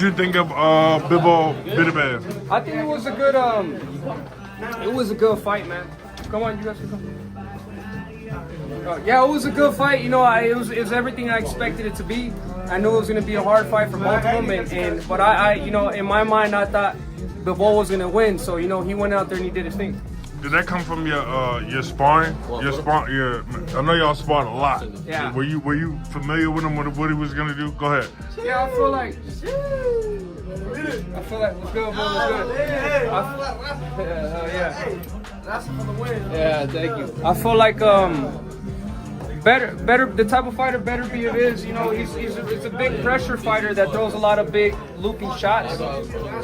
did you think of Bivol Beterbiev? I think it was a good fight, man. Come on, you guys can come. Yeah, it was a good fight. You know, it was everything I expected it to be. I knew it was going to be a hard fight for both of them, but I, you know, in my mind, I thought Bivol was going to win. So, you know, he went out there and he did his thing. Did that come from your sparring? I know y'all sparred a lot. Yeah. Were you familiar with him? What he was gonna do? Go ahead. Yeah, I feel like let's go, bro. Let's go. Yeah. That's for the win. Yeah, thank you. I feel like better the type of fighter Beterbiev is, you know, it's a big pressure fighter that throws a lot of big looping shots.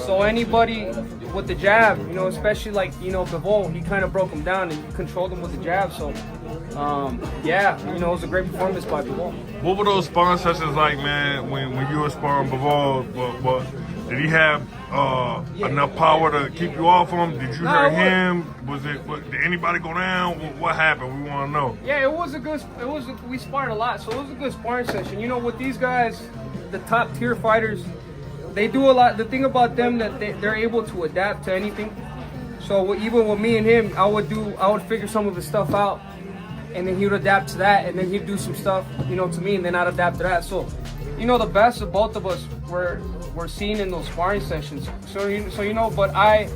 So anybody with the jab, you know, especially like, you know, Bivol, he kind of broke him down and controlled him with the jab. So yeah, you know, it was a great performance by Bivol. What were those sparring sessions like, man, when you were sparring Bivol? But did he have enough power to keep you off him? Did you hurt him? Did anybody go down? What happened? We want to know. Yeah, we sparred a lot, so it was a good sparring session. You know, with these guys, the top tier fighters, they do a lot. The thing about them that they're able to adapt to anything. So even with me and him, I would figure some of his stuff out, and then he would adapt to that, and then he'd do some stuff, you know, to me, and then I'd adapt to that. So, you know, the best of both of us were seen in those sparring sessions. So you know, but I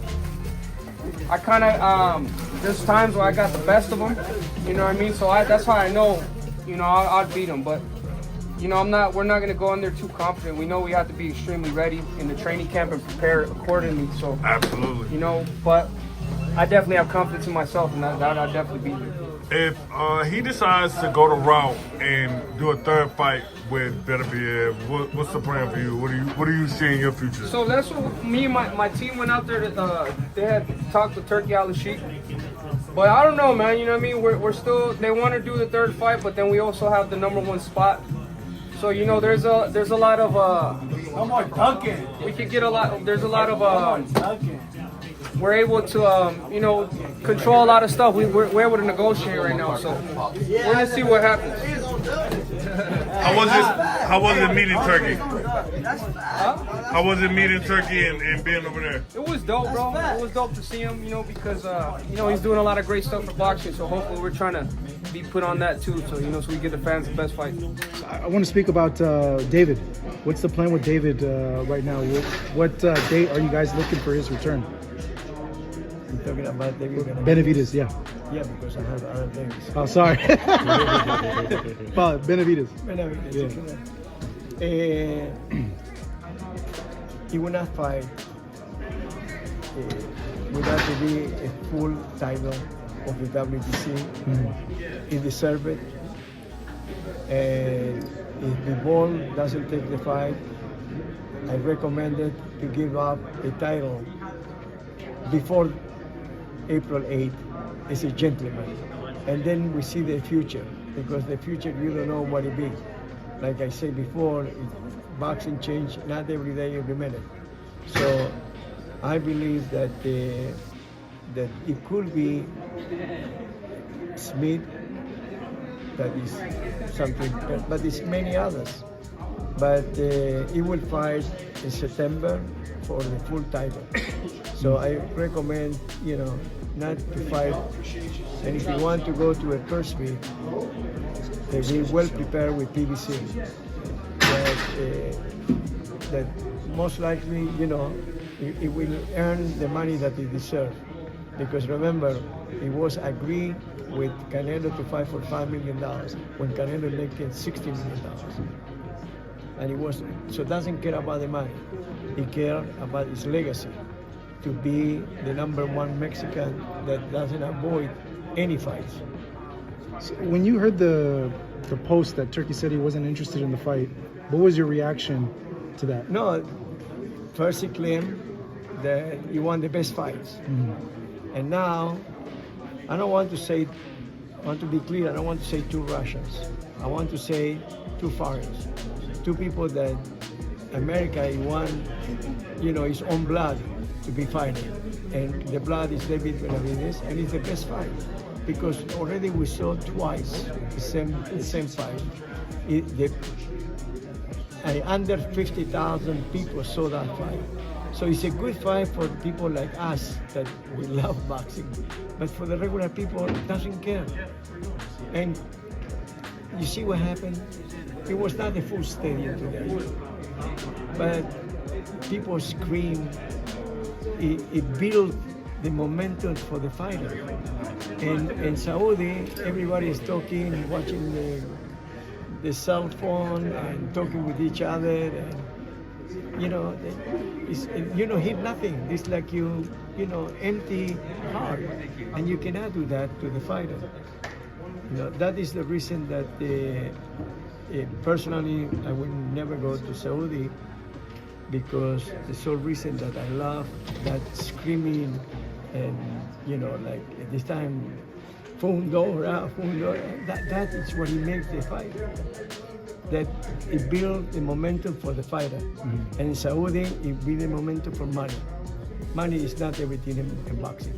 kind of there's times where I got the best of him. You know what I mean? So that's how I know, you know, I'd beat him. But you know, we're not gonna go in there too confident. We know we have to be extremely ready in the training camp and prepare accordingly. So absolutely, you know, but I definitely have confidence in myself, and that I'll definitely beat him. If he decides to go the route and do a third fight with Beterbiev, what's the plan for you? What do you see in your future? So that's what me and my team went out there. They had talked with Turkey Al-Sheikh. But I don't know, man. You know what I mean? We're still. They want to do the third fight, but then we also have the #1 spot. So you know, there's a lot of no more dunking. We could get a lot. There's a lot of we're able to you know, control a lot of stuff. We're able to negotiate right now. So we're gonna see what happens. How was it meeting Turkey? How was it meeting Turkey and being over there? It was dope, bro. It was dope to see him, you know, because you know, he's doing a lot of great stuff for boxing. So hopefully we're trying to be put on that too. So, you know, so we give the fans the best fight. I want to speak about David. What's the plan with David right now? What date are you guys looking for his return? You're talking about David Benavidez, yeah. Yeah, because I have other things. Oh, sorry. Benavidez. Yeah. He will not fight without to be a full title of the WBC. He deserves it. And if Bivol doesn't take the fight, I recommend it to give up a title before April 8th as a gentleman. And then we see the future, because the future you don't know what it be. Like I said before, boxing change not every day, every minute. So I believe that that it could be Smith, that is something, but it's many others. But he will fight in September for the full title. So I recommend, you know, not to fight. And if you want to go to a first meet, be well prepared with PBC. That most likely, you know, it will earn the money that it deserves. Because remember, it was agreed with Canelo to fight for $5 million when Canelo making $60 million. And it was, so doesn't care about the money. He cares about his legacy, to be the #1 Mexican that doesn't avoid any fights. So when you heard the post that Turkey said he wasn't interested in the fight, what was your reaction to that? No, first he claimed that he won the best fights. And now, I don't want to say, I want to be clear, I don't want to say 2 Russians. I want to say 2 foreigners, 2 people that America won, you know, his own blood to be fighting. And the blood is David Benavidez, and it's the best fight. Because already we saw twice the same fight. under 50,000 people saw that fight. So it's a good fight for people like us that we love boxing, but for the regular people, doesn't care. And you see what happened? It was not a full stadium today, but people scream. It built the momentum for the fighter. And in Saudi, everybody is talking, watching the cell phone and talking with each other. And, hit nothing. It's like empty heart, and you cannot do that to the fighter. That is the reason that personally I will never go to Saudi, because the sole reason that I love that screaming and like at this time, Fundora, that is what he makes the fight. That it builds the momentum for the fighter. And in Saudi, it builds the momentum for money. Money is not everything in boxing.